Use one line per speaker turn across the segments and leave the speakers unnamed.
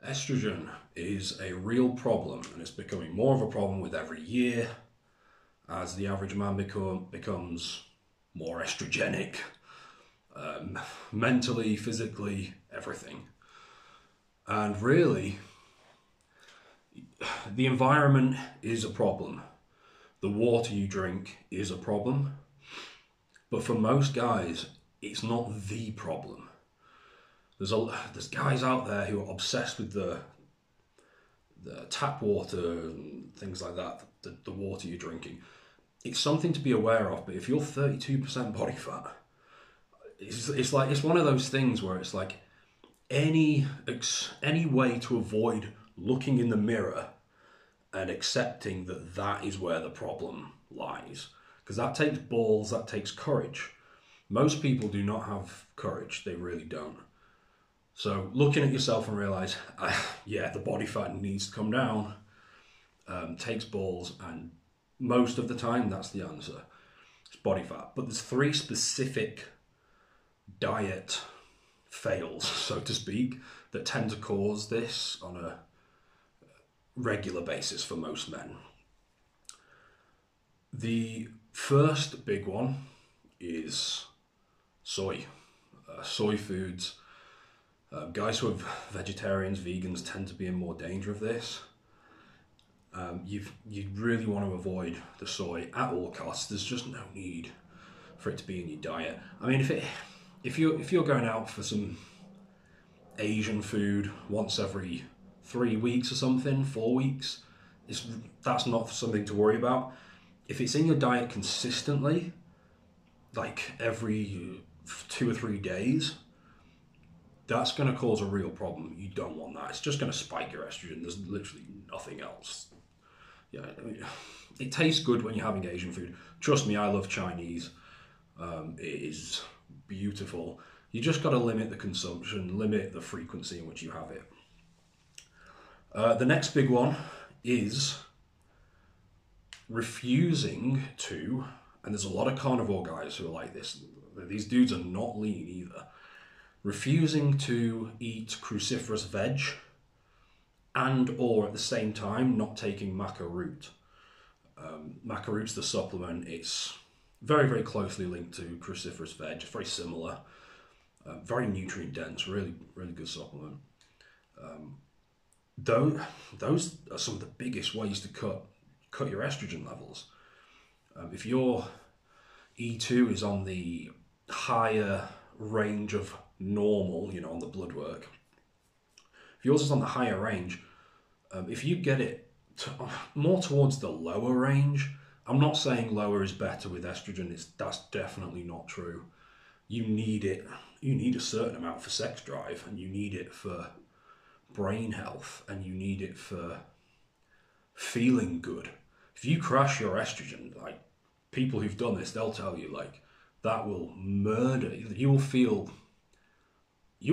Estrogen is a real problem, and it's becoming more of a problem with every year as the average man becomes more estrogenic, mentally, physically, everything. And really, the environment is a problem. The water you drink is a problem. But for most guys, it's not the problem. There's guys out there who are obsessed with the tap water and things like that, the water you're drinking. It's something to be aware of, but if you're 32% body fat, it's one of those things where it's like any way to avoid looking in the mirror and accepting that is where the problem lies. Because that takes balls, that takes courage. Most people do not have courage, they really don't. So looking at yourself and realise, yeah, the body fat needs to come down, takes balls, and most of the time that's the answer. It's body fat. But there's 3 specific diet fails, so to speak, that tend to cause this on a regular basis for most men. The first big one is soy. Soy foods. Guys who are vegetarians, vegans tend to be in more danger of this. You really want to avoid the soy at all costs. There's just no need for it to be in your diet. I mean, if you're going out for some Asian food once every 3 weeks or something, 4 weeks, that's not something to worry about. If it's in your diet consistently, like every 2 or 3 days, that's going to cause a real problem. You don't want that. It's just going to spike your estrogen. There's literally nothing else. Yeah, I mean, it tastes good when you're having Asian food. Trust me, I love Chinese. It is beautiful. You just got to limit the consumption, limit the frequency in which you have it. The next big one is refusing to, and there's a lot of carnivore guys who are like this. These dudes are not lean either. Refusing to eat cruciferous veg and or at the same time not taking maca root. Maca root's the supplement. It's very, very closely linked to cruciferous veg. It's very similar. Very nutrient dense, really, really good supplement. Those are some of the biggest ways to cut your estrogen levels. If your E2 is on the higher range of normal, on the blood work, if yours is on the higher range, if you get it more towards the lower range, I'm not saying lower is better with estrogen, that's definitely not true. You need it. You need a certain amount for sex drive, and you need it for brain health, and you need it for feeling good. If you crash your estrogen, like people who've done this, they'll tell you like that will murder you. You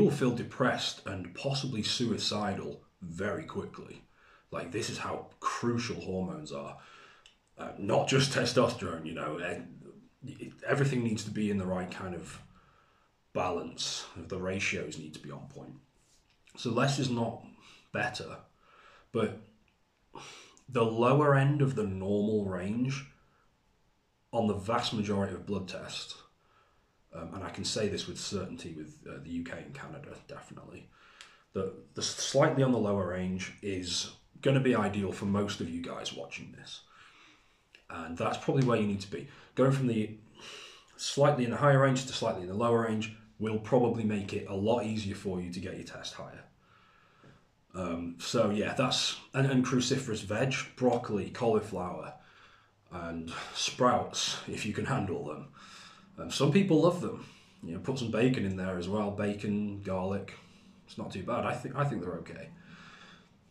will feel depressed and possibly suicidal very quickly. Like, this is how crucial hormones are. Not just testosterone, everything needs to be in the right kind of balance. The ratios need to be on point. So less is not better, but the lower end of the normal range on the vast majority of blood tests, and I can say this with certainty with the UK and Canada, definitely, the slightly on the lower range is going to be ideal for most of you guys watching this. And that's probably where you need to be. Going from the slightly in the higher range to slightly in the lower range will probably make it a lot easier for you to get your test higher. So yeah, that's, and cruciferous veg, broccoli, cauliflower, and sprouts, if you can handle them. Some people love them. Put some bacon in there as well. Bacon, garlic, it's not too bad. I think they're okay.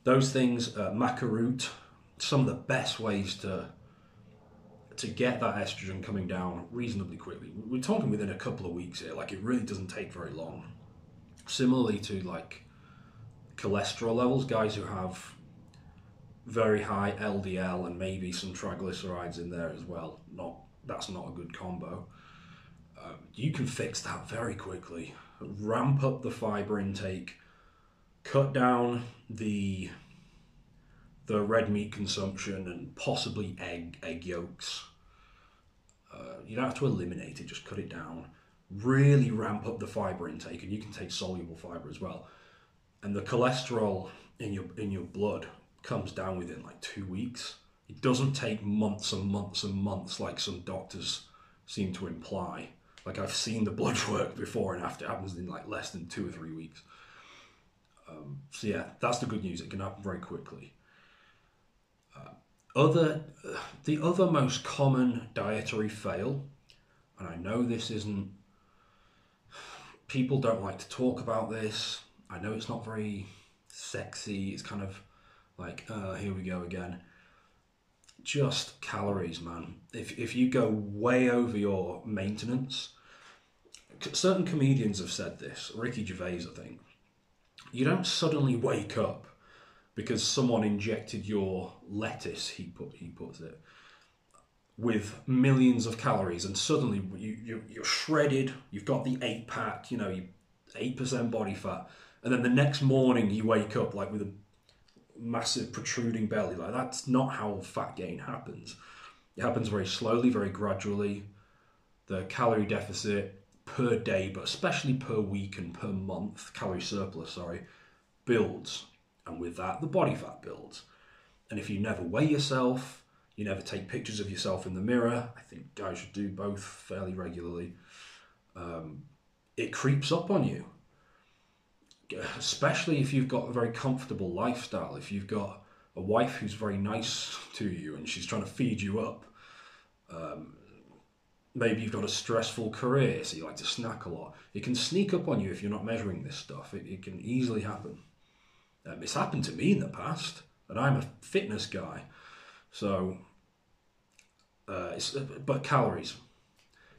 Those things, maca root, some of the best ways to get that estrogen coming down reasonably quickly. We're talking within a couple of weeks here. Like, it really doesn't take very long. Similarly to like cholesterol levels, guys who have very high LDL and maybe some triglycerides in there as well. That's not a good combo. You can fix that very quickly. Ramp up the fiber intake, cut down the red meat consumption and possibly egg yolks. You don't have to eliminate it, just cut it down. Really ramp up the fiber intake, and you can take soluble fiber as well. And the cholesterol in your blood comes down within like 2 weeks. It doesn't take months and months and months like some doctors seem to imply. Like, I've seen the blood work before and after. It happens in like less than 2 or 3 weeks. So yeah, that's the good news. It can happen very quickly. The other most common dietary fail, and I know this isn't, people don't like to talk about this. I know it's not very sexy. It's kind of like, here we go again. Just calories, man. If you go way over your maintenance, certain comedians have said this. Ricky Gervais, I think. You don't suddenly wake up because someone injected your lettuce, he puts it, with millions of calories, and suddenly you're shredded. You've got the 8-pack, you 8% body fat, and then the next morning you wake up like with a massive protruding belly. Like, that's not how fat gain happens. It happens very slowly, very gradually. The calorie deficit per day, but especially per week and per month, calorie surplus, builds. And with that, the body fat builds. And if you never weigh yourself, you never take pictures of yourself in the mirror, I think guys should do both fairly regularly, it creeps up on you. Especially if you've got a very comfortable lifestyle, if you've got a wife who's very nice to you and she's trying to feed you up. Maybe you've got a stressful career, so you like to snack a lot. It can sneak up on you if you're not measuring this stuff. It can easily happen. It's happened to me in the past, and I'm a fitness guy. So, but calories.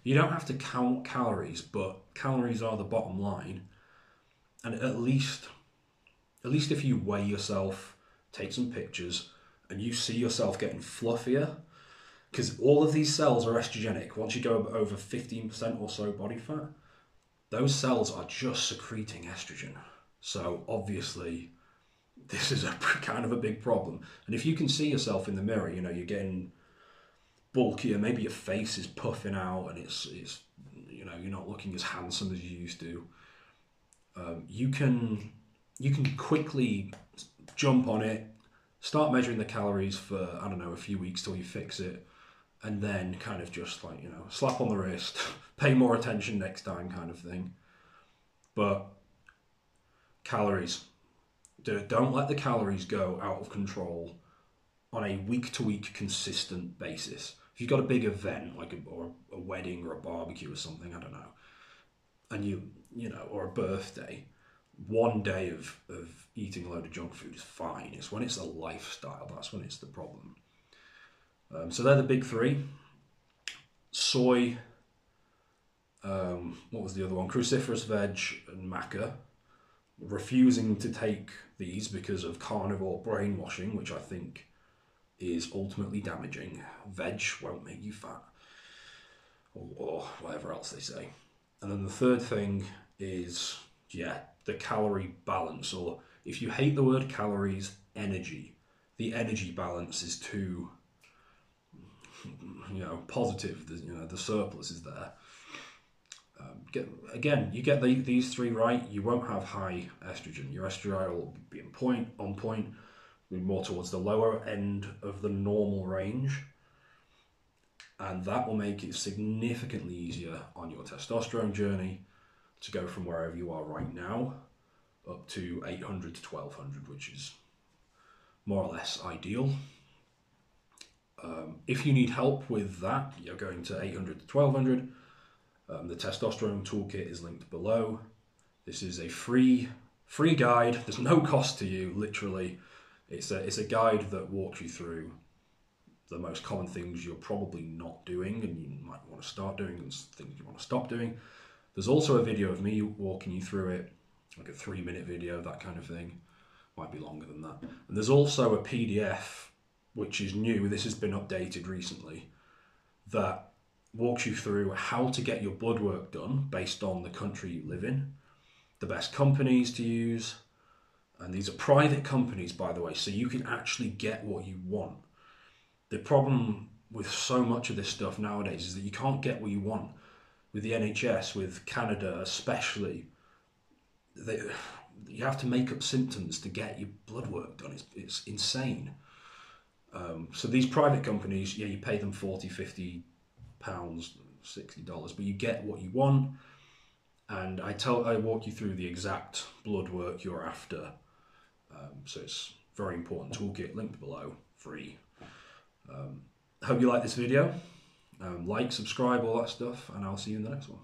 You don't have to count calories, but calories are the bottom line. And at least if you weigh yourself, take some pictures, and you see yourself getting fluffier, because all of these cells are estrogenic. Once you go over 15% or so body fat, those cells are just secreting estrogen. So obviously, this is a kind of a big problem. And if you can see yourself in the mirror, you're getting bulkier, maybe your face is puffing out, and it's you're not looking as handsome as you used to. You can quickly jump on it, start measuring the calories for, I don't know, a few weeks till you fix it, and then kind of just like, slap on the wrist, pay more attention next time kind of thing. But calories, don't let the calories go out of control on a week-to-week consistent basis. If you've got a big event, like a wedding or a barbecue or something, I don't know, and or a birthday, one day of eating a load of junk food is fine. It's when it's a lifestyle, that's when it's the problem. So they're the big three. Soy, what was the other one? Cruciferous veg and maca. Refusing to take these because of carnivore brainwashing, which I think is ultimately damaging. Veg won't make you fat, or whatever else they say. And then the third thing is, the calorie balance, or if you hate the word calories, energy. The energy balance is too, positive. The surplus is there. You get these three right, you won't have high estrogen. Your estradiol will be on point, be more towards the lower end of the normal range. And that will make it significantly easier on your testosterone journey to go from wherever you are right now up to 800 to 1200, which is more or less ideal. If you need help with that, you're going to 800 to 1200. The Testosterone Toolkit is linked below. This is a free guide. There's no cost to you, literally. It's a guide that walks you through the most common things you're probably not doing and you might want to start doing, and things you want to stop doing. There's also a video of me walking you through it, like a 3-minute video, that kind of thing. Might be longer than that. And there's also a PDF, which is new. This has been updated recently, that walks you through how to get your blood work done based on the country you live in, the best companies to use, And these are private companies, by the way, so you can actually get what you want. The problem with so much of this stuff nowadays is that you can't get what you want. With the NHS, with Canada especially, you have to make up symptoms to get your blood work done. It's insane. So these private companies, yeah, you pay them 40, 50 pounds, $60, but you get what you want. And I walk you through the exact blood work you're after. So it's a very important toolkit, linked below, free. I hope you like this video. Like, subscribe, all that stuff, and I'll see you in the next one.